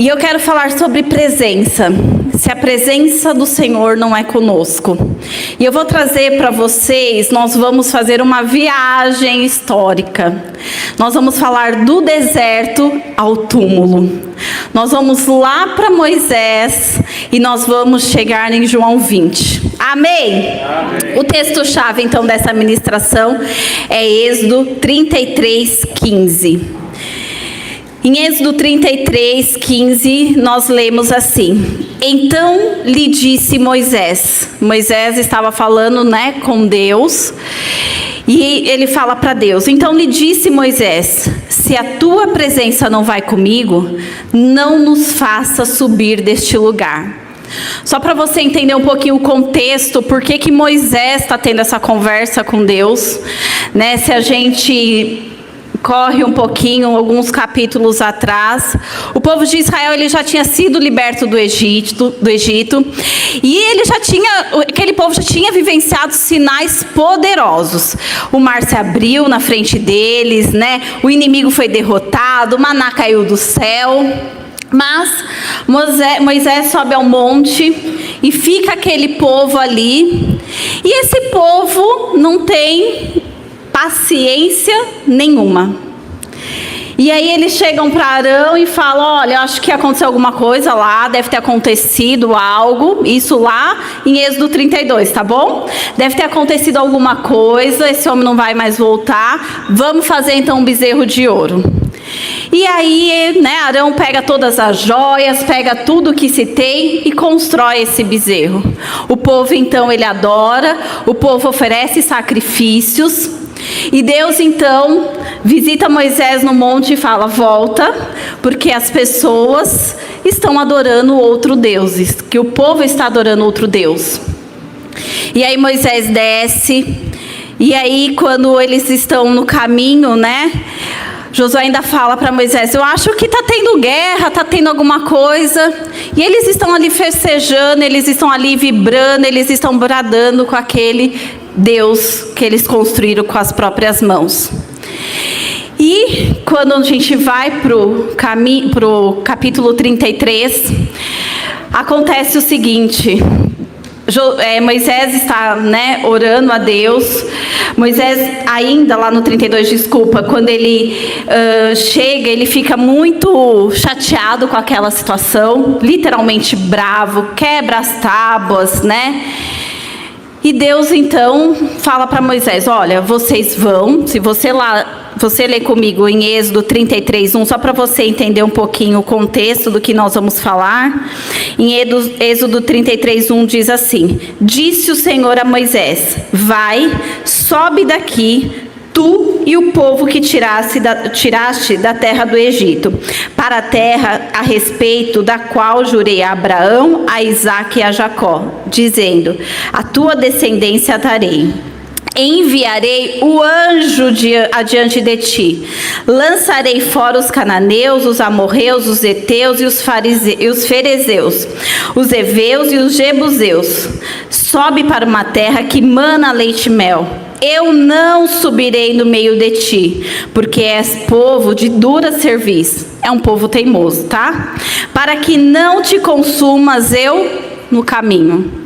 E eu quero falar sobre presença. Se a presença do Senhor não é conosco. E eu vou trazer para vocês, nós vamos fazer uma viagem histórica. Nós vamos falar do deserto ao túmulo. Nós vamos lá para Moisés e nós vamos chegar em João 20. Amém? Amém. O texto-chave então dessa ministração é Êxodo 33:15. Em Êxodo 33:15, nós lemos assim: então lhe disse Moisés. Moisés estava falando, com Deus, e ele fala para Deus. Então lhe disse Moisés: se a tua presença não vai comigo, não nos faça subir deste lugar. Só para você entender um pouquinho o contexto, por que Moisés está tendo essa conversa com Deus, Se a gente corre um pouquinho, alguns capítulos atrás, o povo de Israel ele já tinha sido liberto do Egito, e aquele povo já tinha vivenciado sinais poderosos. O mar se abriu na frente deles, o inimigo foi derrotado, o maná caiu do céu. Mas Moisés sobe ao monte e fica aquele povo ali, e esse povo não tem paciência nenhuma. E aí eles chegam para Arão e falam: olha, acho que aconteceu alguma coisa lá, deve ter acontecido algo, isso lá em Êxodo 32, tá bom? Deve ter acontecido alguma coisa, esse homem não vai mais voltar, vamos fazer então um bezerro de ouro. E aí, Arão pega todas as joias, pega tudo que se tem e constrói esse bezerro. O povo então ele adora, o povo oferece sacrifícios. E Deus então visita Moisés no monte e fala: volta, porque as pessoas estão adorando outro Deus, que o povo está adorando outro Deus. E aí Moisés desce, e aí quando eles estão no caminho, Josué ainda fala para Moisés: eu acho que está tendo guerra, está tendo alguma coisa. E eles estão ali festejando, eles estão ali vibrando, eles estão bradando com aquele Deus que eles construíram com as próprias mãos. E quando a gente vai para o capítulo 33, acontece o seguinte: Moisés está orando a Deus. Moisés ainda lá no 32, quando ele chega, ele fica muito chateado com aquela situação, literalmente bravo, quebra as tábuas, E Deus então fala para Moisés: olha, vocês vão, se você ler comigo em Êxodo 33:1, só para você entender um pouquinho o contexto do que nós vamos falar. Em Êxodo 33:1 diz assim: disse o Senhor a Moisés: vai, sobe daqui, tu e o povo que tiraste da terra do Egito, para a terra a respeito da qual jurei a Abraão, a Isaque e a Jacó, dizendo: a tua descendência darei. Enviarei o anjo adiante de ti, lançarei fora os cananeus, os amorreus, os heteus e os ferezeus, os heveus e os jebuseus. Sobe para uma terra que mana leite e mel. Eu não subirei no meio de ti, porque és povo de dura cerviz. É um povo teimoso, tá? Para que não te consumas eu no caminho.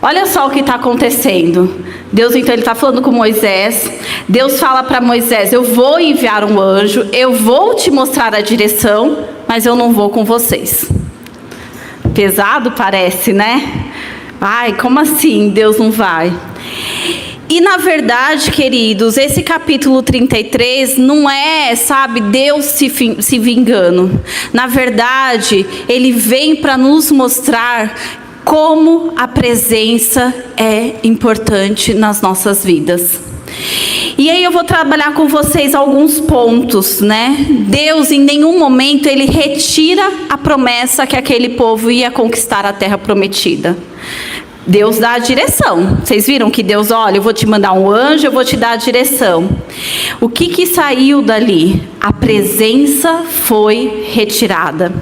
Olha só o que está acontecendo. Deus então ele está falando com Moisés. Deus fala para Moisés: eu vou enviar um anjo, eu vou te mostrar a direção, mas eu não vou com vocês. Pesado parece, Ai, como assim Deus não vai? E na verdade, queridos, esse capítulo 33 não é, Deus se vingando. Na verdade, ele vem para nos mostrar como a presença é importante nas nossas vidas. E aí eu vou trabalhar com vocês alguns pontos, Deus em nenhum momento ele retira a promessa que aquele povo ia conquistar a terra prometida. Deus dá a direção. Vocês viram que Deus, olha, eu vou te mandar um anjo, eu vou te dar a direção. O que saiu dali? A presença foi retirada.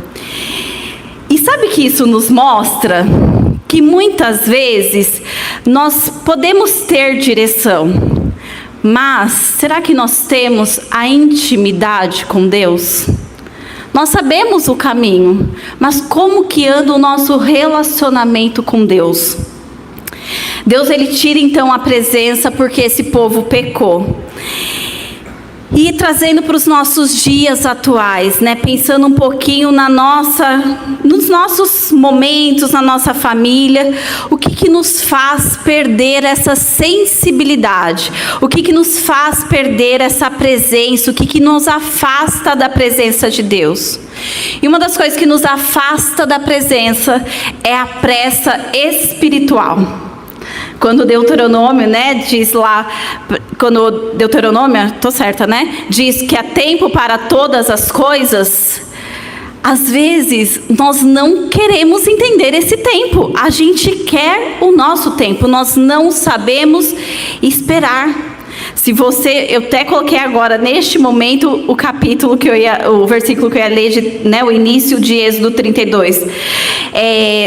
E sabe que isso nos mostra? Que muitas vezes nós podemos ter direção, mas será que nós temos a intimidade com Deus? Nós sabemos o caminho, mas como que anda o nosso relacionamento com Deus? Deus, ele tira então a presença porque esse povo pecou. E trazendo para os nossos dias atuais, né? Pensando um pouquinho nos nossos momentos, na nossa família, o que nos faz perder essa sensibilidade? O que nos faz perder essa presença? O que nos afasta da presença de Deus? E uma das coisas que nos afasta da presença é a pressa espiritual. Quando Deuteronômio, né, diz lá, quando Deuteronômio, tô certa, né, diz que há tempo para todas as coisas, às vezes nós não queremos entender esse tempo, a gente quer o nosso tempo, nós não sabemos esperar. Se você, eu até coloquei agora, neste momento, o versículo que eu ia ler, né, o início de Êxodo 32.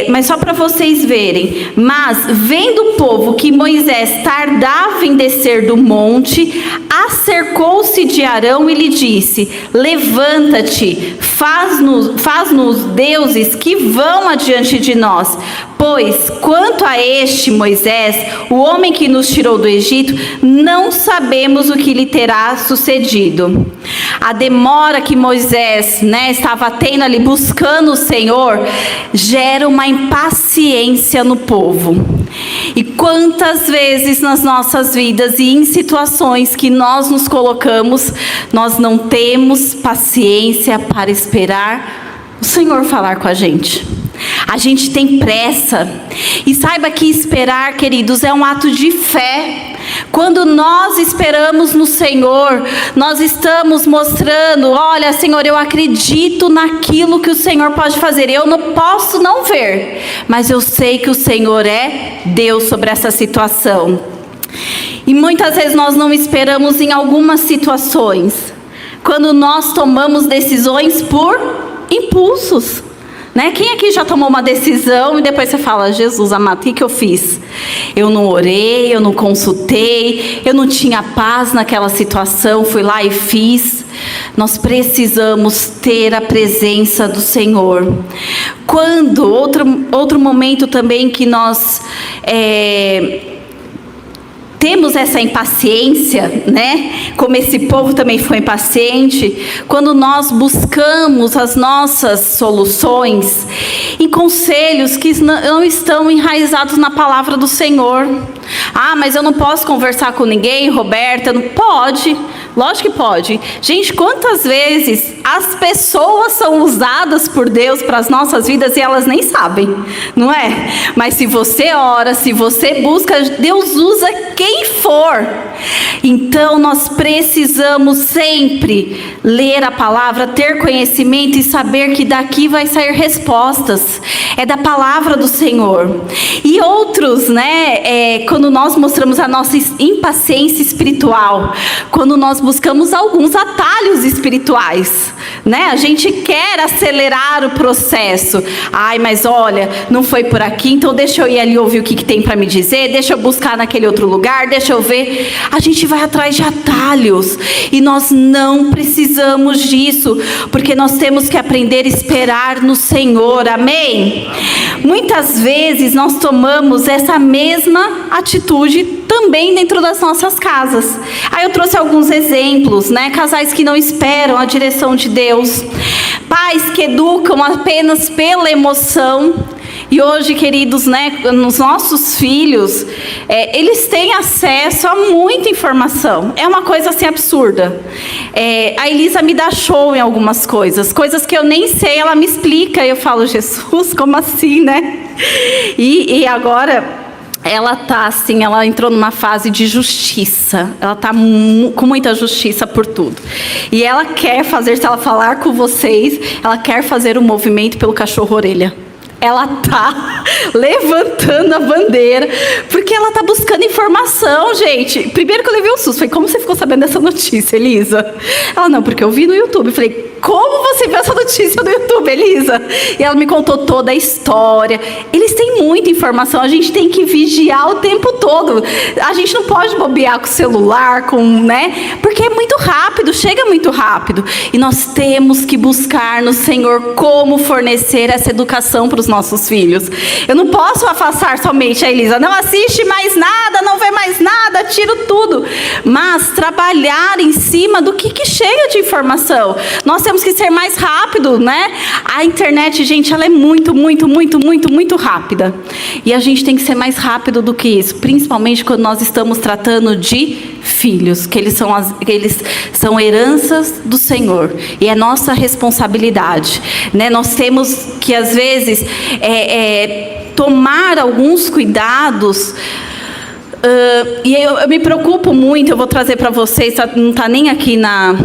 Mas só para vocês verem. Mas, vendo o povo que Moisés tardava em descer do monte, acercou-se de Arão e lhe disse: levanta-te, faz-nos deuses que vão adiante de nós. Pois, quanto a este Moisés, o homem que nos tirou do Egito, não sabemos o que lhe terá sucedido. A demora que Moisés, né, estava tendo ali, buscando o Senhor, gera uma impaciência no povo. E quantas vezes nas nossas vidas e em situações que nós nos colocamos, nós não temos paciência para esperar o Senhor falar com a gente. A gente tem pressa. E saiba que esperar, queridos, é um ato de fé. Quando nós esperamos no Senhor, nós estamos mostrando: olha, Senhor, eu acredito naquilo que o Senhor pode fazer. Eu não posso não ver, mas eu sei que o Senhor é Deus sobre essa situação. E muitas vezes nós não esperamos em algumas situações, quando nós tomamos decisões por impulsos. Né? Quem aqui já tomou uma decisão e depois você fala: Jesus amado, o que eu fiz? Eu não orei, eu não consultei, eu não tinha paz naquela situação, fui lá e fiz. Nós precisamos ter a presença do Senhor. Quando, outro momento também que nós temos essa impaciência, né? Como esse povo também foi impaciente, quando nós buscamos as nossas soluções em conselhos que não estão enraizados na palavra do Senhor. Ah, mas eu não posso conversar com ninguém, Roberta? Não pode. Lógico que pode. Gente, quantas vezes as pessoas são usadas por Deus para as nossas vidas e elas nem sabem, não é? Mas se você ora, se você busca, Deus usa quem for. Então nós precisamos sempre ler a palavra, ter conhecimento e saber que daqui vai sair respostas. É da palavra do Senhor. E outros, né, quando nós mostramos a nossa impaciência espiritual, quando nós buscamos alguns atalhos espirituais, né? A gente quer acelerar o processo. Ai, mas olha, não foi por aqui, então deixa eu ir ali ouvir o que tem para me dizer, deixa eu buscar naquele outro lugar, deixa eu ver. A gente vai atrás de atalhos e nós não precisamos disso, porque nós temos que aprender a esperar no Senhor, amém? Muitas vezes nós tomamos essa mesma atitude também dentro das nossas casas. Aí eu trouxe alguns exemplos, né? Casais que não esperam a direção de Deus, pais que educam apenas pela emoção. E hoje, queridos, né, nos nossos filhos, eles têm acesso a muita informação. É uma coisa assim absurda. A Elisa me dá show em algumas coisas que eu nem sei, ela me explica. E eu falo: Jesus, como assim, né? E agora ela tá assim, ela entrou numa fase de justiça. Ela tá com muita justiça por tudo. E ela quer fazer, se ela falar com vocês, ela quer fazer um movimento pelo cachorro-orelha. ela tá levantando a bandeira, porque ela tá buscando informação, gente. Primeiro que eu levei um susto, falei, como você ficou sabendo dessa notícia, Elisa? Ela, não, porque eu vi no YouTube. Eu falei, como você viu essa notícia no YouTube, Elisa? E ela me contou toda a história. Eles têm muita informação, a gente tem que vigiar o tempo todo. A gente não pode bobear com o celular, né? Porque é muito rápido, chega muito rápido. E nós temos que buscar no Senhor como fornecer essa educação para os nossos filhos. Eu não posso afastar somente a Elisa, não assiste mais nada, não vê mais nada, tiro tudo. Mas trabalhar em cima do que chega de informação. Nós temos que ser mais rápido, né? A internet, gente, ela é muito rápida. E a gente tem que ser mais rápido do que isso, principalmente quando nós estamos tratando de filhos, que eles são heranças do Senhor. E é nossa responsabilidade, né? Nós temos que, às vezes, tomar alguns cuidados. E eu me preocupo muito, eu vou trazer para vocês, não está nem aqui na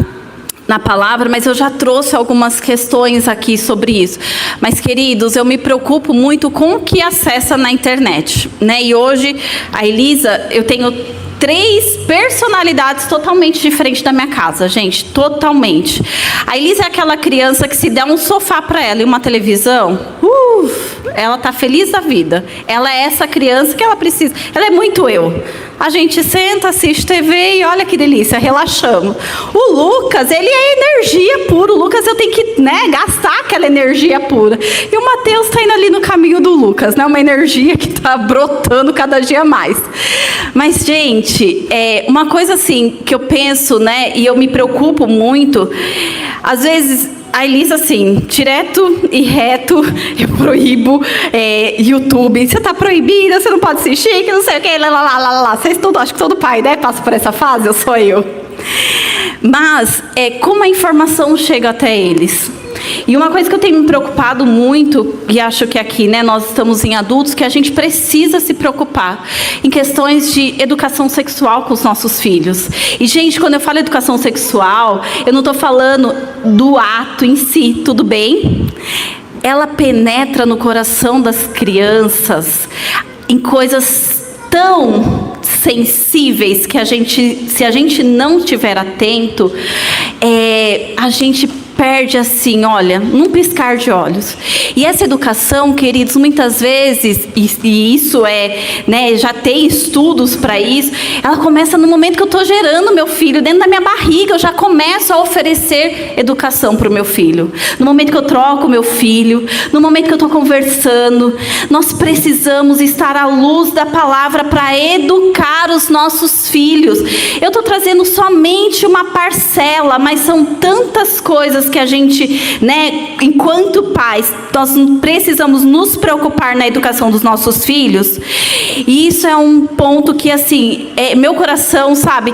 palavra, mas eu já trouxe algumas questões aqui sobre isso. Mas, queridos, eu me preocupo muito com o que acessa na internet, né? E hoje, a Elisa, eu tenho 3 personalidades totalmente diferentes da minha casa, gente, totalmente. A Elisa é aquela criança que se der um sofá para ela e uma televisão, ela tá feliz da vida. Ela é essa criança que ela precisa. Ela é muito eu. A gente senta, assiste TV e olha que delícia, relaxamos. O Lucas, ele é energia pura. O Lucas, eu tenho que, né, gastar aquela energia pura. E o Mateus está indo ali no caminho do Lucas, né? Uma energia que está brotando cada dia mais. Mas, gente, uma coisa assim que eu penso, né, e eu me preocupo muito, às vezes a Elisa, assim, direto e reto, eu proíbo YouTube. Você está proibida, você não pode assistir, que não sei o que, lá. Vocês todos, acho que todo pai, né, passa por essa fase, eu sou eu. Mas, como a informação chega até eles? E uma coisa que eu tenho me preocupado muito, e acho que aqui, né, nós estamos em adultos, que a gente precisa se preocupar em questões de educação sexual com os nossos filhos. E, gente, quando eu falo educação sexual, eu não estou falando do ato em si, tudo bem? Ela penetra no coração das crianças em coisas tão sensíveis que se a gente não estiver atento, a gente perde assim, olha, num piscar de olhos. E essa educação, queridos, muitas vezes, e isso né, já tem estudos para isso, ela começa no momento que eu estou gerando meu filho, dentro da minha barriga, eu já começo a oferecer educação para o meu filho. No momento que eu troco meu filho, no momento que eu estou conversando, nós precisamos estar à luz da palavra para educar os nossos filhos. Eu estou trazendo somente uma parcela, mas são tantas coisas que a gente, né, enquanto pais, nós precisamos nos preocupar na educação dos nossos filhos. E isso é um ponto que, assim, meu coração, sabe,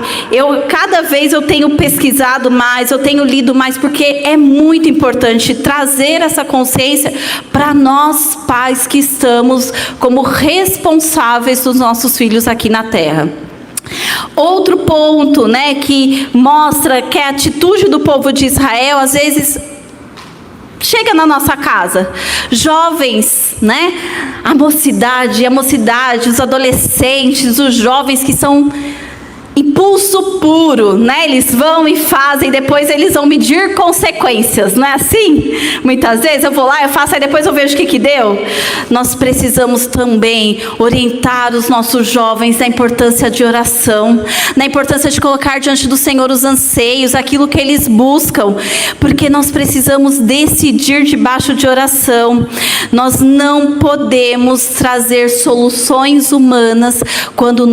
cada vez eu tenho pesquisado mais, eu tenho lido mais, porque é muito importante trazer essa consciência para nós pais que estamos como responsáveis dos nossos filhos aqui na terra. Outro ponto, né, que mostra que a atitude do povo de Israel, às vezes, chega na nossa casa. Jovens, né, a mocidade, os adolescentes, os jovens que são impulso puro, né? Eles vão e fazem, depois eles vão medir consequências, não é assim? Muitas vezes eu vou lá, eu faço, aí depois eu vejo o que deu. Nós precisamos também orientar os nossos jovens na importância de oração, na importância de colocar diante do Senhor os anseios, aquilo que eles buscam, porque nós precisamos decidir debaixo de oração. Nós não podemos trazer soluções humanas quando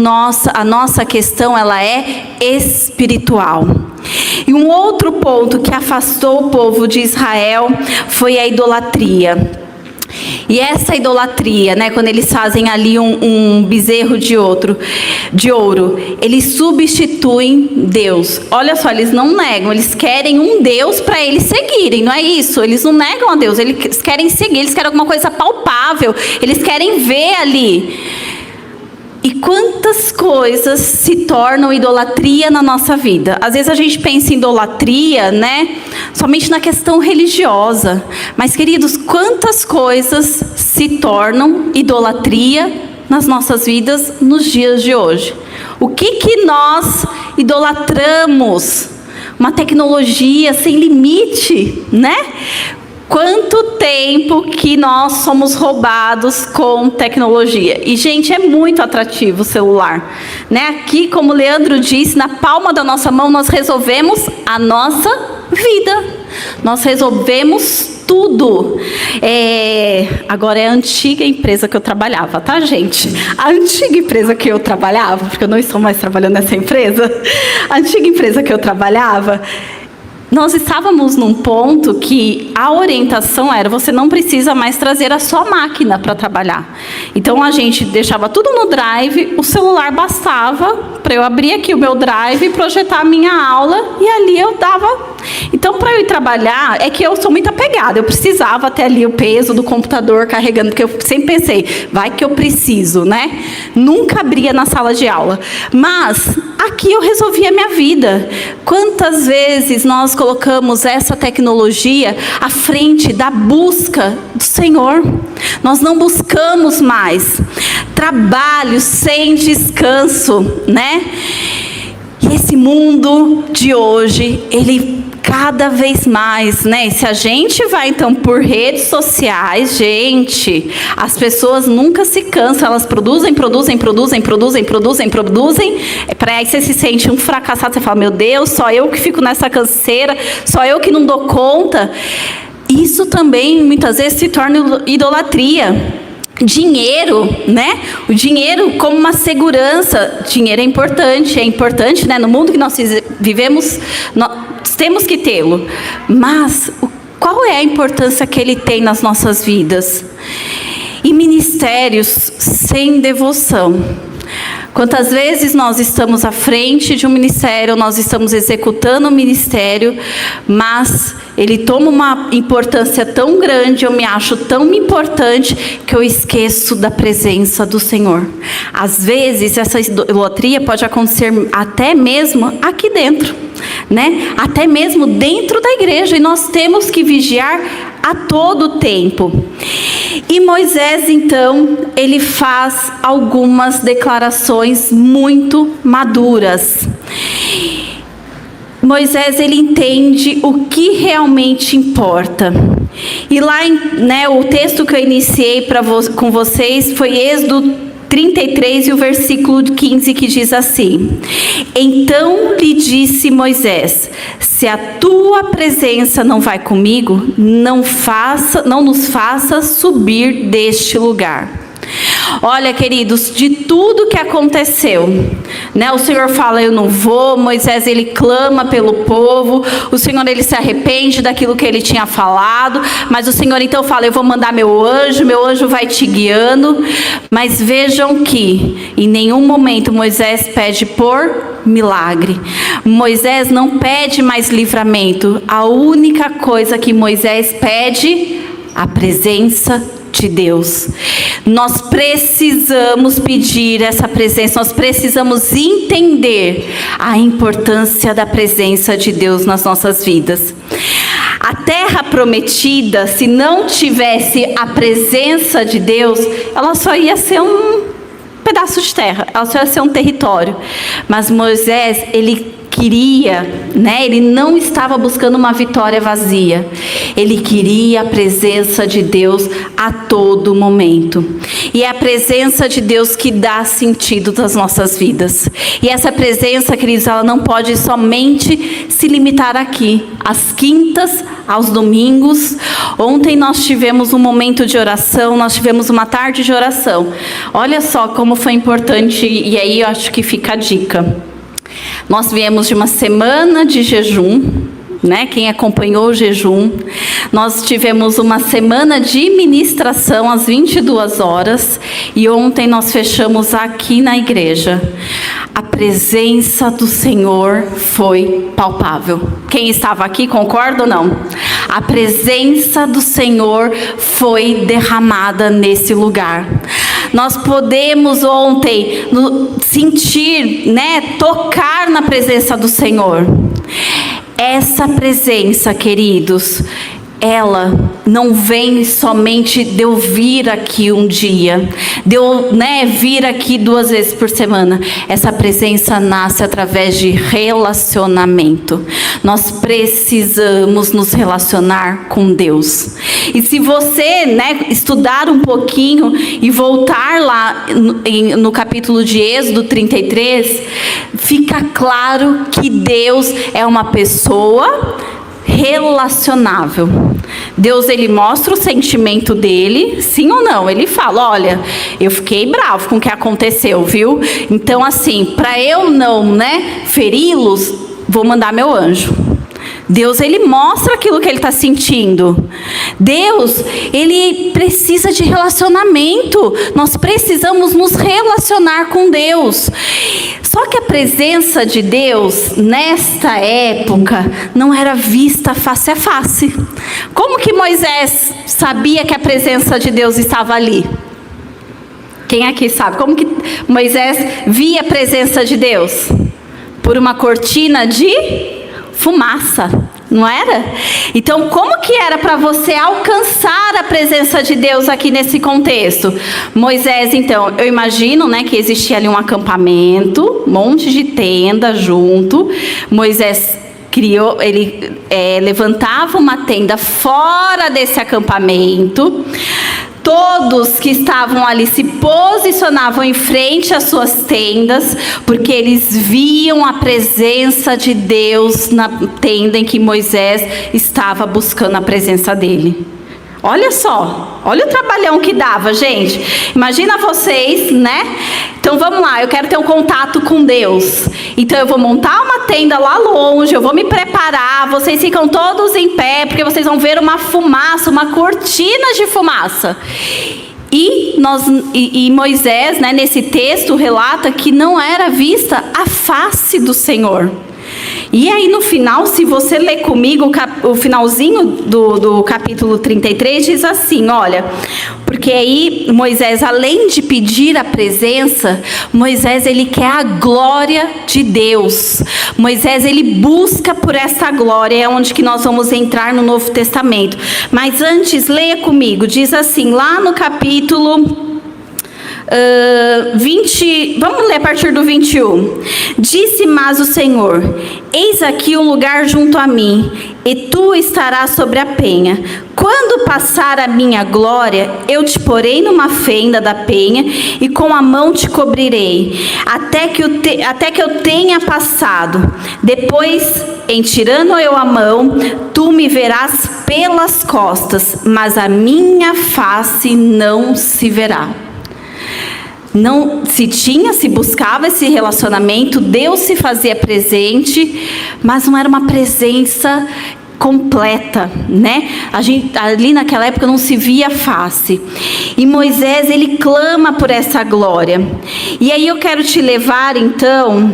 a nossa questão ela é espiritual. E um outro ponto que afastou o povo de Israel foi a idolatria. E essa idolatria, né, quando eles fazem ali um bezerro de ouro, eles substituem Deus. Olha só, eles não negam, eles querem um Deus para eles seguirem, não é isso? Eles não negam a Deus, eles querem seguir, eles querem alguma coisa palpável, eles querem ver ali. E quantas coisas se tornam idolatria na nossa vida? Às vezes a gente pensa em idolatria, né, somente na questão religiosa. Mas, queridos, quantas coisas se se tornam idolatria nas nossas vidas nos dias de hoje. O que nós idolatramos? Uma tecnologia sem limite, né? Quanto tempo que nós somos roubados com tecnologia. E, gente, é muito atrativo o celular, né? Aqui, como o Leandro disse, na palma da nossa mão nós resolvemos a nossa vida. Nós resolvemos tudo. Agora é a antiga empresa que eu trabalhava, tá, gente? A antiga empresa que eu trabalhava, porque eu não estou mais trabalhando nessa empresa. A antiga empresa que eu trabalhava, nós estávamos num ponto que a orientação era: você não precisa mais trazer a sua máquina para trabalhar. Então a gente deixava tudo no drive, o celular bastava para eu abrir aqui o meu drive, projetar a minha aula e ali eu dava. Então, para eu ir trabalhar, é que eu sou muito apegada, eu precisava ter ali o peso do computador carregando, porque eu sempre pensei, vai que eu preciso, né? Nunca abria na sala de aula. Mas aqui eu resolvi a minha vida. Quantas vezes nós colocamos essa tecnologia à frente da busca do Senhor? Nós não buscamos mais. Trabalho sem descanso, né? E esse mundo de hoje, ele cada vez mais, né? Se a gente vai então por redes sociais, gente, as pessoas nunca se cansam, elas produzem. Para aí você se sente um fracassado, você fala, meu Deus, só eu que fico nessa canseira, só eu que não dou conta. Isso também muitas vezes se torna idolatria. Dinheiro, né? O dinheiro como uma segurança. Dinheiro é importante, né? No mundo que nós vivemos, nós temos que tê-lo. Mas qual é a importância que ele tem nas nossas vidas? E ministérios sem devoção. Quantas vezes nós estamos à frente de um ministério, nós estamos executando um ministério, mas ele toma uma importância tão grande, eu me acho tão importante, que eu esqueço da presença do Senhor. Às vezes, essa idolatria pode acontecer até mesmo aqui dentro, né? Até mesmo dentro da igreja, e nós temos que vigiar a todo tempo. E Moisés, então, ele faz algumas declarações muito maduras. Moisés, ele entende o que realmente importa. E lá, né, o texto que eu iniciei com vocês foi Êxodo 33 e o versículo 15, que diz assim: então lhe disse Moisés, se a tua presença não vai comigo, não nos faça subir deste lugar. Olha, queridos, de tudo que aconteceu, né? O Senhor fala, eu não vou. Moisés, ele clama pelo povo. O Senhor, ele se arrepende daquilo que ele tinha falado. Mas o Senhor, então, fala, eu vou mandar meu anjo vai te guiando. Mas vejam que, em nenhum momento, Moisés pede por milagre. Moisés não pede mais livramento. A única coisa que Moisés pede, a presença de Deus. Nós precisamos pedir essa presença, nós precisamos entender a importância da presença de Deus nas nossas vidas. A terra prometida, se não tivesse a presença de Deus, ela só ia ser um pedaço de terra, ela só ia ser um território. Mas Moisés, ele queria, né? Ele não estava buscando uma vitória vazia. Ele queria a presença de Deus a todo momento. E é a presença de Deus que dá sentido das nossas vidas. E essa presença, queridos, ela não pode somente se limitar aqui, às quintas, aos domingos. Ontem nós tivemos um momento de oração, nós tivemos uma tarde de oração. Olha só como foi importante, e aí eu acho que fica a dica. Nós viemos de uma semana de jejum, né? Quem acompanhou o jejum, nós tivemos uma semana de ministração às 22 horas e ontem nós fechamos aqui na igreja. A presença do Senhor foi palpável. Quem estava aqui concorda ou não? A presença do Senhor foi derramada nesse lugar. Nós podemos ontem sentir, né, tocar na presença do Senhor. Essa presença, queridos, ela não vem somente de eu vir aqui um dia, de eu vir aqui 2 vezes por semana. Essa presença nasce através de relacionamento. Nós precisamos nos relacionar com Deus. E se você estudar um pouquinho e voltar lá no capítulo de Êxodo 33, fica claro que Deus é uma pessoa relacionável. Deus, ele mostra o sentimento dele, sim ou não? Ele fala, olha, eu fiquei bravo com o que aconteceu, viu? Então, assim, para eu não, feri-los, vou mandar meu anjo. Deus, ele mostra aquilo que ele está sentindo. Deus, ele precisa de relacionamento. Nós precisamos nos relacionar com Deus. Só que a presença de Deus, nesta época, não era vista face a face. Como que Moisés sabia que a presença de Deus estava ali? Quem aqui sabe? Como que Moisés via a presença de Deus? Por uma cortina de fumaça, não era? Então, como que era para você alcançar a presença de Deus aqui nesse contexto? Moisés, então, eu imagino, que existia ali um acampamento, um monte de tenda junto. Moisés criou, ele levantava uma tenda fora desse acampamento. Todos que estavam ali se posicionavam em frente às suas tendas, porque eles viam a presença de Deus na tenda em que Moisés estava buscando a presença dele. Olha só, olha o trabalhão que dava, gente. Imagina vocês, Então vamos lá, eu quero ter um contato com Deus. Então eu vou montar uma tenda lá longe, eu vou me preparar, vocês ficam todos em pé, porque vocês vão ver uma fumaça, uma cortina de fumaça. E Moisés, nesse texto, relata que não era vista a face do Senhor. E aí no final, se você ler comigo o finalzinho do capítulo 33, diz assim, olha, porque aí Moisés, além de pedir a presença, Moisés, ele quer a glória de Deus. Moisés, ele busca por essa glória, é onde que nós vamos entrar no Novo Testamento. Mas antes, leia comigo, diz assim, lá no capítulo 20, vamos ler a partir do 21. Disse mais o Senhor: eis aqui um lugar junto a mim, e tu estarás sobre a penha. Quando passar a minha glória, eu te porei numa fenda da penha, e com a mão te cobrirei, até que eu tenha passado. Depois, em tirando eu a mão, tu me verás pelas costas, mas a minha face não se verá. Não se buscava esse relacionamento, Deus se fazia presente, mas não era uma presença completa, ali naquela época não se via a face. E Moisés, ele clama por essa glória. E aí eu quero te levar então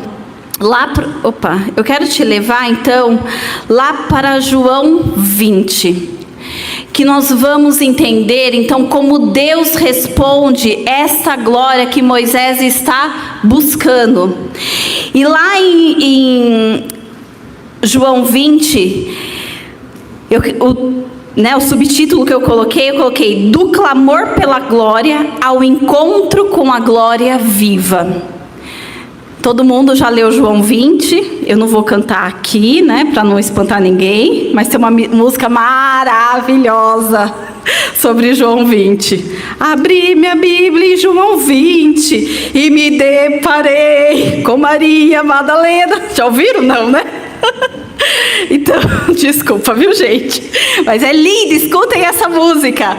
lá para João 20. Que nós vamos entender, então, como Deus responde essa glória que Moisés está buscando. E lá em João 20, o subtítulo que eu coloquei, do clamor pela glória ao encontro com a glória viva. Todo mundo já leu João 20, eu não vou cantar aqui, para não espantar ninguém, mas tem uma música maravilhosa sobre João 20. Abri minha Bíblia em João 20 e me deparei com Maria Madalena. Já ouviram? Não, Então, desculpa, viu, gente? Mas é lindo, escutem essa música.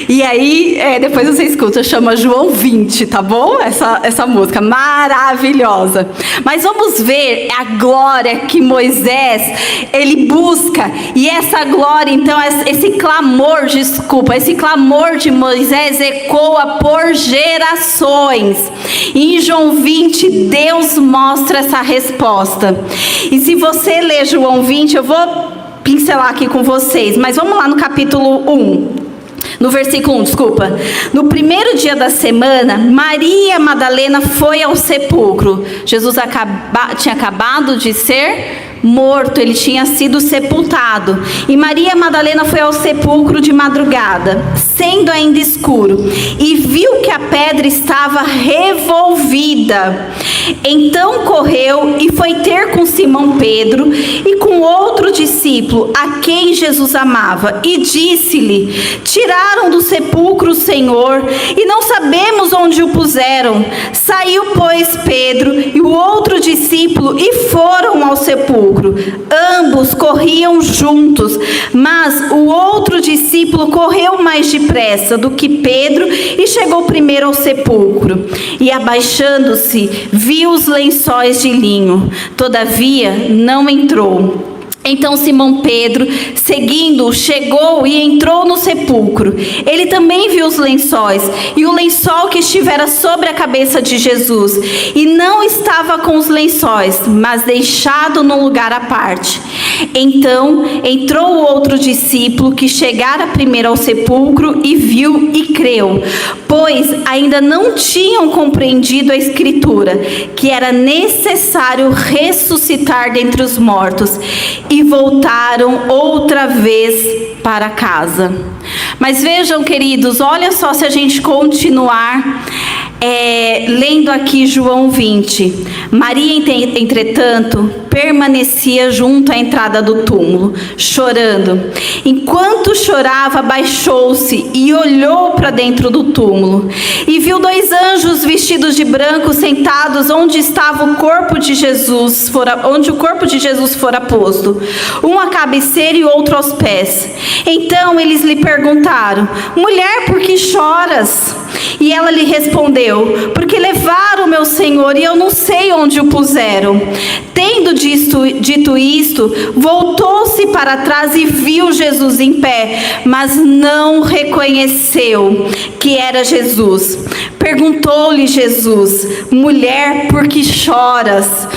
E aí, depois você escuta, chama João 20, tá bom? Essa música maravilhosa. Mas vamos ver a glória que Moisés, ele busca. E essa glória, então, esse clamor de Moisés ecoa por gerações. E em João 20, Deus mostra essa resposta. E se você ler João 20, eu vou pincelar aqui com vocês, mas vamos lá no capítulo 1, no versículo 1, desculpa. No primeiro dia da semana, Maria Madalena foi ao sepulcro. Jesus tinha acabado de ser morto, ele tinha sido sepultado. E Maria Madalena foi ao sepulcro de madrugada, sendo ainda escuro, e viu que a pedra estava revolvida. Então correu e foi ter com Simão Pedro e com outro discípulo, a quem Jesus amava, e disse-lhe: tiraram do sepulcro o Senhor, e não sabemos onde o puseram. Saiu, pois, Pedro e o outro discípulo e foram ao sepulcro. Ambos corriam juntos, mas o outro discípulo correu mais depressa do que Pedro e chegou primeiro ao sepulcro. E abaixando-se, viu os lençóis de linho, todavia não entrou. Então Simão Pedro, seguindo-o, chegou e entrou no sepulcro. Ele também viu os lençóis e o lençol que estivera sobre a cabeça de Jesus, e não estava com os lençóis, mas deixado num lugar à parte. Então entrou o outro discípulo que chegara primeiro ao sepulcro e viu e creu, pois ainda não tinham compreendido a Escritura, que era necessário ressuscitar dentre os mortos, e voltaram outra vez para casa. Mas vejam, queridos, olha só, se a gente continuar lendo aqui João 20. Maria, entretanto, permanecia junto à entrada do túmulo, chorando. Enquanto chorava, baixou-se e olhou para dentro do túmulo, e viu 2 anjos vestidos de branco sentados onde estava o corpo de Jesus, onde o corpo de Jesus fora posto, um à cabeceira e outro aos pés. Então eles lhe perguntaram: mulher, por que choras? E ela lhe respondeu: porque levaram meu Senhor e eu não sei onde o puseram. Tendo dito isto, voltou-se para trás e viu Jesus em pé, mas não reconheceu que era Jesus. Perguntou-lhe Jesus: mulher, por que choras?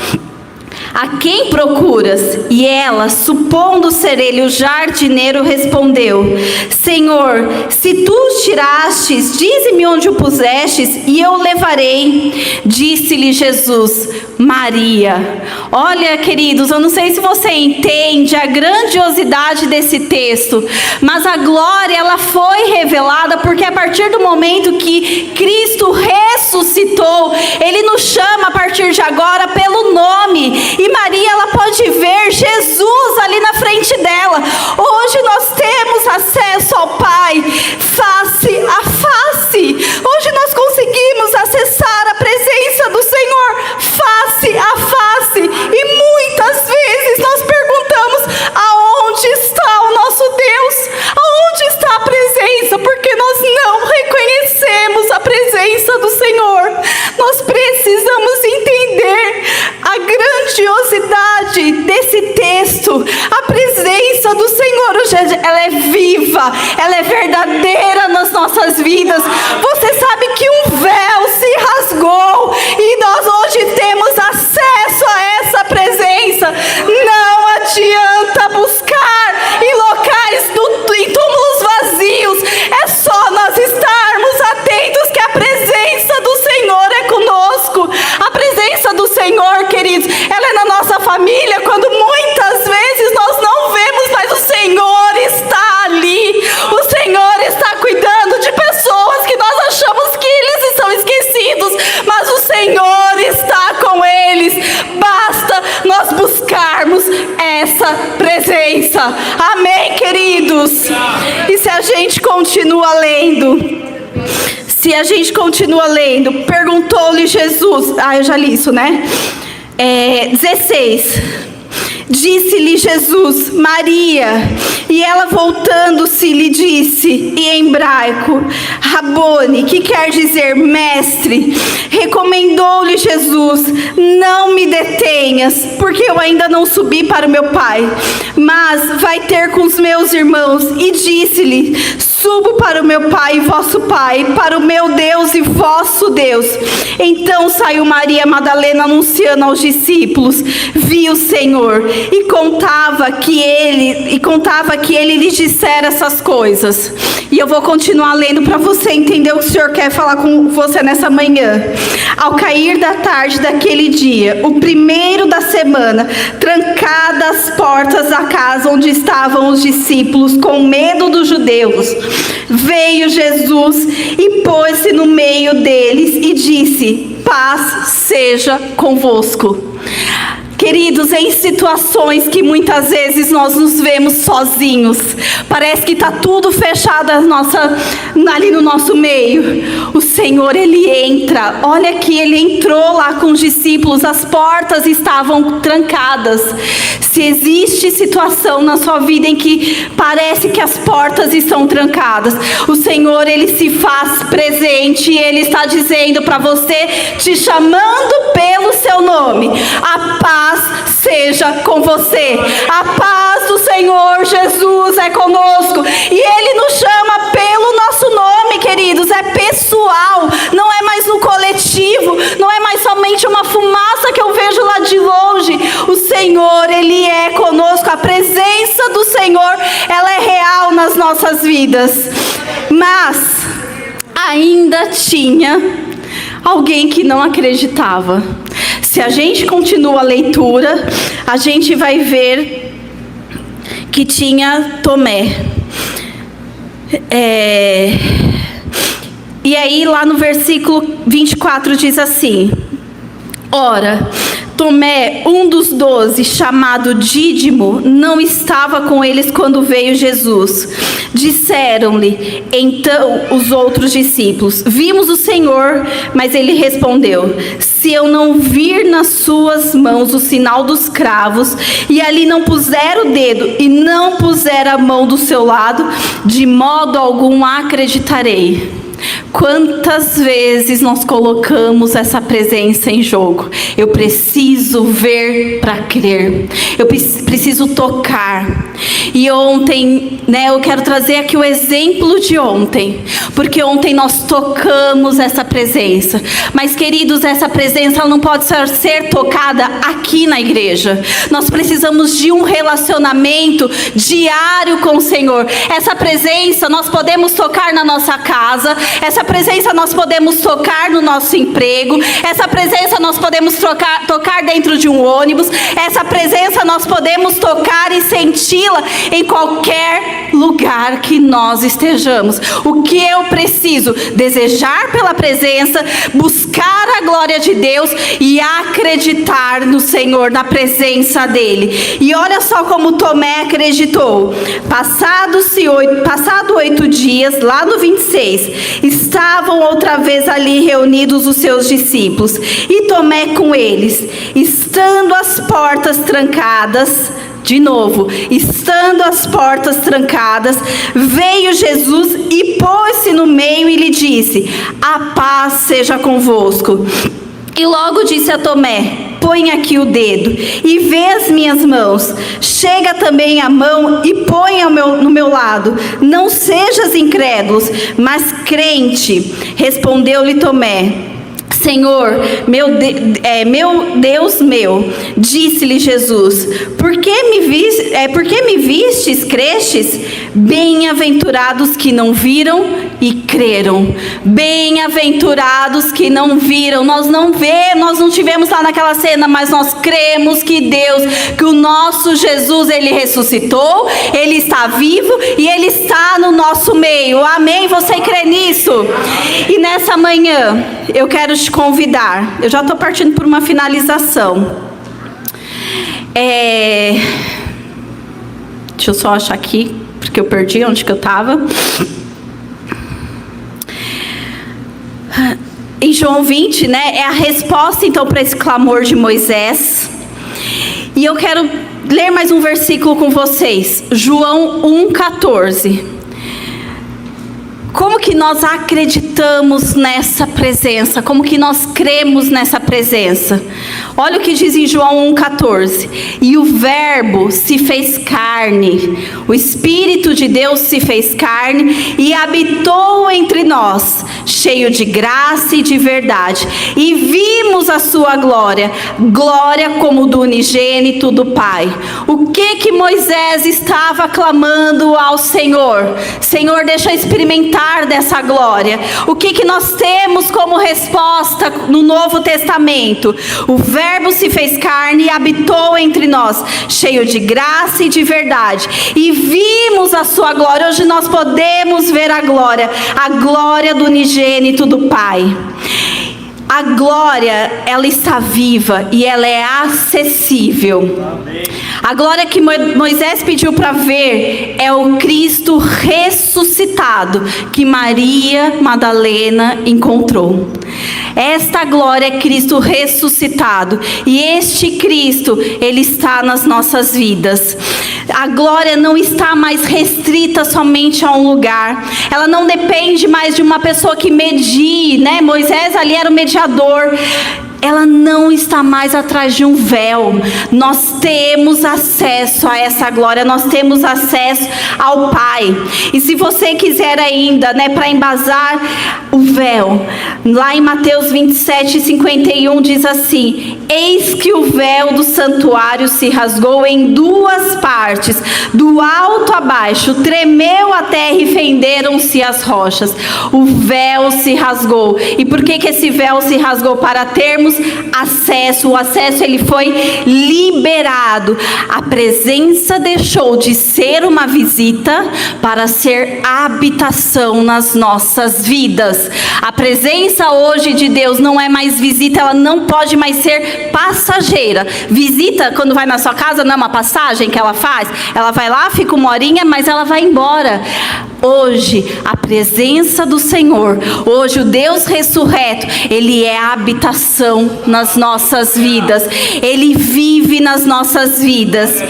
A quem procuras? E ela, supondo ser ele o jardineiro, respondeu: Senhor, se tu o tirastes, dize-me onde o pusestes, e eu o levarei. Disse-lhe Jesus: Maria. Olha, queridos, eu não sei se você entende a grandiosidade desse texto, mas a glória, ela foi revelada, porque a partir do momento que Cristo ressuscitou, Ele nos chama a partir de agora pelo nome, e Maria, ela pode ver Jesus ali na frente dela. Hoje nós temos acesso ao Pai face a face. Hoje nós conseguimos acessar a presença do Senhor face a face. E muitas vezes nós perguntamos: aonde está o nosso Deus? Aonde está a presença? Porque nós não reconhecemos a presença do Senhor. Nós precisamos entender a grandiosidade desse texto. A presença do Senhor hoje, ela é viva, ela é verdadeira nas nossas vidas. Você sabe que um véu se rasgou e nós hoje temos acesso a essa presença. Não adianta buscar em locais, em túmulos vazios. É só nós estarmos atentos que a presença do Senhor é conosco. A presença do Senhor, queridos, ela é na nossa família, quando muitas vezes nós não vemos, mas o Senhor está ali. O Senhor está cuidando de pessoas que nós achamos que eles estão esquecidos, mas o Senhor está com eles. Basta nós buscarmos essa presença. Amém, queridos? E se a gente continua lendo, perguntou-lhe Jesus, eu já li isso, né? 16. Disse-lhe Jesus: Maria. E ela, voltando-se, lhe disse em hebraico: Rabone, que quer dizer mestre. Recomendou-lhe Jesus: não me detenhas, porque eu ainda não subi para o meu Pai, mas vai ter com os meus irmãos. E disse-lhe: subo para o meu Pai e vosso Pai, para o meu Deus e vosso Deus. Então saiu Maria Madalena anunciando aos discípulos: viu o Senhor, e contava que ele lhes dissera essas coisas. E eu vou continuar lendo para você entender o que o Senhor quer falar com você nessa manhã. Ao cair da tarde daquele dia, o primeiro da semana, trancadas as portas da casa onde estavam os discípulos, com medo dos judeus, veio Jesus e pôs-se no meio deles e disse: paz seja convosco. Queridos, em situações que muitas vezes nós nos vemos sozinhos, parece que está tudo fechado ali no nosso meio, o Senhor, Ele entra. Olha que Ele entrou lá com os discípulos, as portas estavam trancadas. Se existe situação na sua vida em que parece que as portas estão trancadas, o Senhor, Ele se faz presente e Ele está dizendo para você, te chamando pelo seu nome: a paz seja com você. A paz do Senhor Jesus é conosco. E Ele nos chama pelo nosso nome, queridos. É pessoal, não é mais no coletivo, não é mais somente uma fumaça que eu vejo lá de longe. O Senhor, Ele é conosco. A presença do Senhor, ela é real nas nossas vidas. Mas ainda tinha alguém que não acreditava. Se a gente continua a leitura, a gente vai ver que tinha Tomé. E aí lá no versículo 24 diz assim: ora, Tomé, um dos 12, chamado Dídimo, não estava com eles quando veio Jesus. Disseram-lhe então os outros discípulos: vimos o Senhor. Mas ele respondeu: se eu não vir nas suas mãos o sinal dos cravos, e ali não puser o dedo, e não puser a mão do seu lado, de modo algum acreditarei. Quantas vezes nós colocamos essa presença em jogo? Eu preciso ver para crer. Eu preciso tocar. E ontem, eu quero trazer aqui o exemplo de ontem, porque ontem nós tocamos essa presença. Mas, queridos, essa presença ela não pode ser tocada aqui na igreja. Nós precisamos de um relacionamento diário com o Senhor. Essa presença nós podemos tocar na nossa casa. Essa presença nós podemos tocar no nosso emprego. Essa presença nós podemos tocar dentro de um ônibus. Essa presença nós podemos tocar e senti-la em qualquer lugar que nós estejamos. O que eu preciso? Desejar pela presença, buscar a glória de Deus e acreditar no Senhor, na presença dEle. E olha só como Tomé acreditou. Passado 8 dias, lá no 26, estavam outra vez ali reunidos os seus discípulos, e Tomé com eles. Estando as portas trancadas, de novo, estando as portas trancadas, veio Jesus e pôs-se no meio e lhe disse: a paz seja convosco. E logo disse a Tomé: põe aqui o dedo e vê as minhas mãos. Chega também a mão e põe no meu lado. Não sejas incrédulo, mas crente. Respondeu-lhe Tomé: Senhor, meu Deus meu. Disse-lhe Jesus: por que me vistes, crestes? Bem-aventurados que não viram e creram. Bem-aventurados que não viram. Nós não tivemos lá naquela cena, mas nós cremos que o nosso Jesus, Ele ressuscitou, Ele está vivo e Ele está no nosso meio. Amém? Você crê nisso? E nessa manhã, eu quero te convidar. Eu já estou partindo por uma finalização. Deixa eu só achar aqui, porque eu perdi onde que eu estava. Em João 20, é a resposta então para esse clamor de Moisés. E eu quero ler mais um versículo com vocês. João 1,14. Como que nós acreditamos nessa presença? Como que nós cremos nessa presença? Olha o que diz em João 1,14. E o verbo se fez carne. O Espírito de Deus se fez carne e habitou entre nós. cheio de graça e de verdade. E vimos a sua glória, glória como do unigênito do Pai. O que Moisés estava clamando ao Senhor? Senhor, deixa eu experimentar dessa glória. O que nós temos como resposta no Novo Testamento? O Verbo se fez carne e habitou entre nós, cheio de graça e de verdade. E vimos a sua glória. Hoje nós podemos ver a glória do unigênito do Pai. A glória, ela está viva e ela é acessível. Amém. A glória que Moisés pediu para ver é o Cristo ressuscitado que Maria Madalena encontrou. Esta glória é Cristo ressuscitado, e este Cristo, ele está nas nossas vidas. A glória não está mais restrita somente a um lugar. Ela não depende mais de uma pessoa que medie, né? Moisés ali era o mediador. Ela não está mais atrás de um véu. Nós temos acesso a essa glória, nós temos acesso ao Pai. E se você quiser ainda, né, para embasar o véu, lá em Mateus 27:51 diz assim: eis que o véu do santuário se rasgou em duas partes, do alto a baixo, tremeu a terra e fenderam-se as rochas. O véu se rasgou. E por que esse véu se rasgou? Para termos acesso. O acesso, ele foi liberado. A presença deixou de ser uma visita para ser habitação nas nossas vidas. A presença hoje de Deus não é mais visita, ela não pode mais ser passageira. Visita, quando vai na sua casa, não é uma passagem que ela faz? Ela vai lá, fica uma horinha, mas ela vai embora. Hoje, a presença do Senhor, hoje o Deus ressurreto, Ele é a habitação nas nossas vidas. Ele vive nas nossas vidas.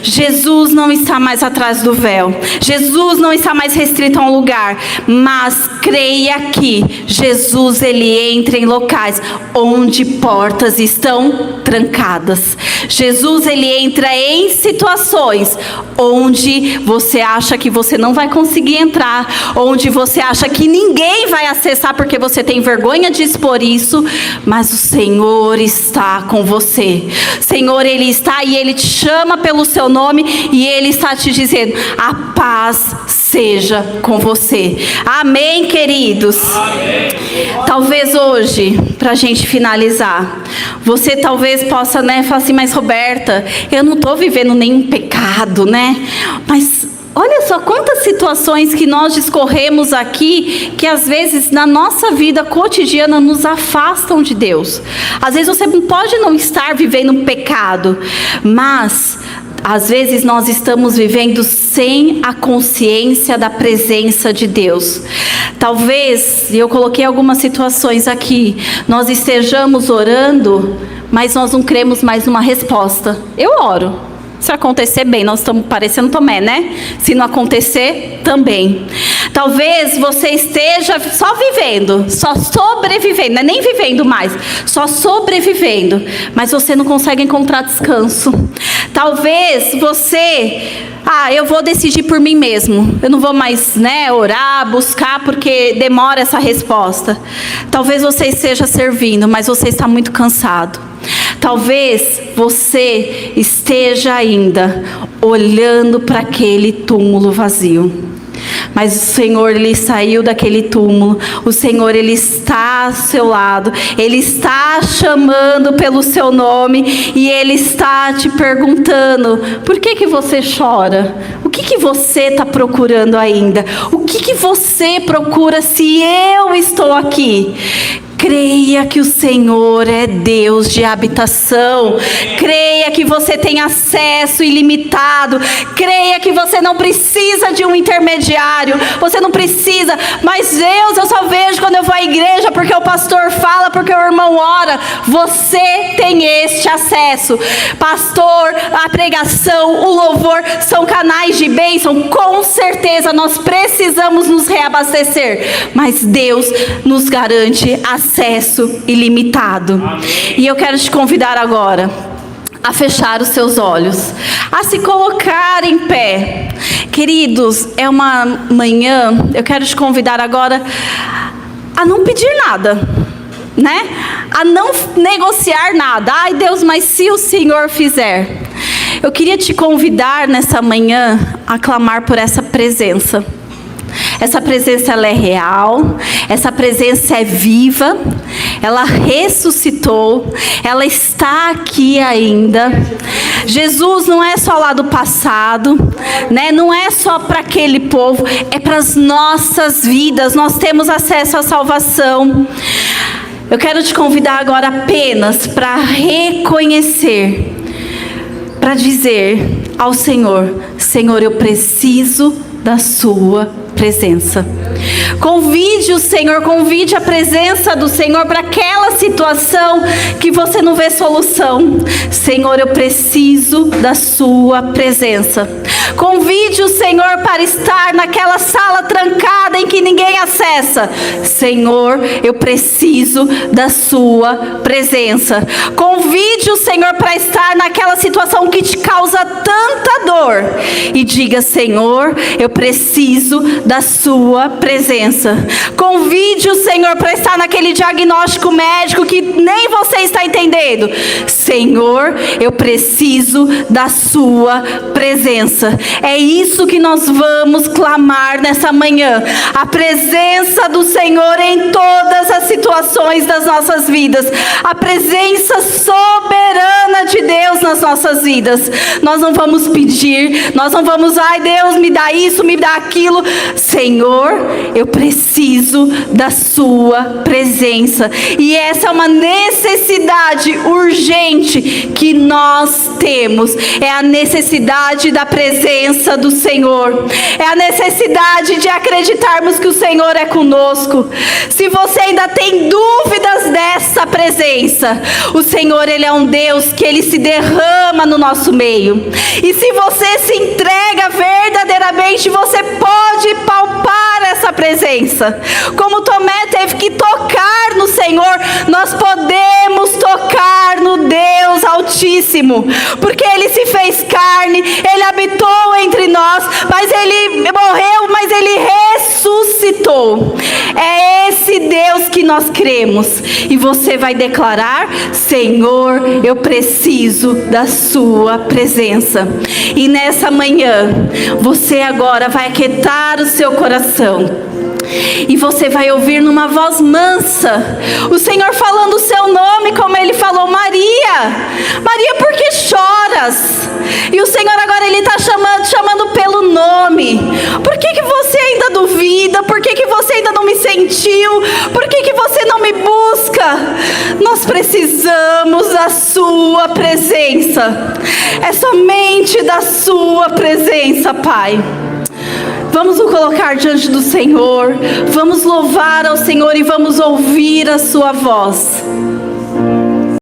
Jesus não está mais atrás do véu. Jesus não está mais restrito a um lugar. Mas creia que Jesus, Ele entra em locais onde portas estão trancadas. Jesus, Ele entra em situações onde você acha que você não vai conseguir entrar, onde você acha que ninguém vai acessar porque você tem vergonha de expor isso, mas o Senhor está com você. O Senhor, Ele está e Ele te chama pelo seu nome e Ele está te dizendo: a paz seja com você. Amém, queridos? Amém. Talvez hoje, para a gente finalizar, você talvez possa, né, falar assim: mas Roberta, eu não estou vivendo nenhum pecado, né? Mas olha só quantas situações que nós discorremos aqui, que às vezes na nossa vida cotidiana nos afastam de Deus. Às vezes você pode não estar vivendo um pecado, mas às vezes nós estamos vivendo sem a consciência da presença de Deus. Talvez, e eu coloquei algumas situações aqui, nós estejamos orando, mas nós não cremos mais numa resposta. Eu oro. Se acontecer, bem, nós estamos parecendo Tomé, né? Se não acontecer, também. Talvez você esteja só vivendo, só sobrevivendo, não é nem vivendo mais, só sobrevivendo, mas você não consegue encontrar descanso. Talvez você, eu vou decidir por mim mesmo, eu não vou mais, né, orar, buscar, porque demora essa resposta. Talvez você esteja servindo, mas você está muito cansado. Talvez você esteja ainda olhando para aquele túmulo vazio. Mas o Senhor, Ele saiu daquele túmulo. O Senhor, Ele está ao seu lado. Ele está chamando pelo seu nome. E Ele está te perguntando: por que você chora? O que você está procurando ainda? O que você procura se eu estou aqui? Creia que o Senhor é Deus de habitação. Creia que você tem acesso ilimitado. Creia que você não precisa de um intermediário. Você não precisa. Mas Deus, eu só vejo quando eu vou à igreja, porque o pastor fala, porque o irmão ora. Você tem este acesso. Pastor, a pregação, o louvor são canais de bênção. Com certeza nós precisamos nos reabastecer. Mas Deus nos garante acesso ilimitado. Amém. E eu quero te convidar agora a fechar os seus olhos, a se colocar em pé. Queridos, é uma manhã, eu quero te convidar agora a não pedir nada, né? A não negociar nada. Ai, Deus, mas se o Senhor fizer. Eu queria te convidar nessa manhã a clamar por essa presença. Essa presença, ela é real, essa presença é viva, ela ressuscitou, ela está aqui ainda. Jesus não é só lá do passado, né? Não é só para aquele povo, é para as nossas vidas. Nós temos acesso à salvação. Eu quero te convidar agora apenas para reconhecer, para dizer ao Senhor: Senhor, eu preciso da sua presença. Convide o Senhor, convide a presença do Senhor para aquela situação que você não vê solução. Senhor, eu preciso da sua presença. Convide o Senhor para estar naquela sala trancada em que ninguém acessa. Senhor, eu preciso da sua presença. Convide o Senhor para estar naquela situação que te causa tanta dor e diga: Senhor, eu preciso da sua presença. Convide o Senhor para estar naquele diagnóstico médico que nem você está entendendo. Senhor, eu preciso da sua presença. É isso que nós vamos clamar nessa manhã. A presença do Senhor em todas as situações das nossas vidas. A presença soberana de Deus nas nossas vidas. Nós não vamos pedir, nós não vamos, ai Deus, me dá isso, me dá aquilo. Senhor, eu preciso da sua presença. E essa é uma necessidade urgente que nós temos. É a necessidade da presença do Senhor. É a necessidade de acreditarmos que o Senhor é conosco. Se você ainda tem dúvidas dessa presença, o Senhor, Ele é um Deus que Ele se derrama no nosso meio. E se você se entrega verdadeiramente, você pode palpar essa presença. Como Tomé teve que tocar no Senhor, nós podemos tocar no Deus Altíssimo, porque Ele se fez carne, Ele habitou entre nós, mas Ele morreu, mas Ele ressuscitou. É esse Deus que nós cremos. E você vai declarar: Senhor, eu preciso da sua presença. E nessa manhã, você agora vai aquietar o seu coração. E você vai ouvir numa voz mansa o Senhor falando o seu nome, como Ele falou: Maria, Maria, por que choras? E o Senhor agora Ele está chamando pelo nome. Por que você ainda duvida? Por que você ainda não me sentiu? Por que você não me busca? Nós precisamos da sua presença. É somente da sua presença, Pai. Vamos nos colocar diante do Senhor, vamos louvar ao Senhor e vamos ouvir a sua voz.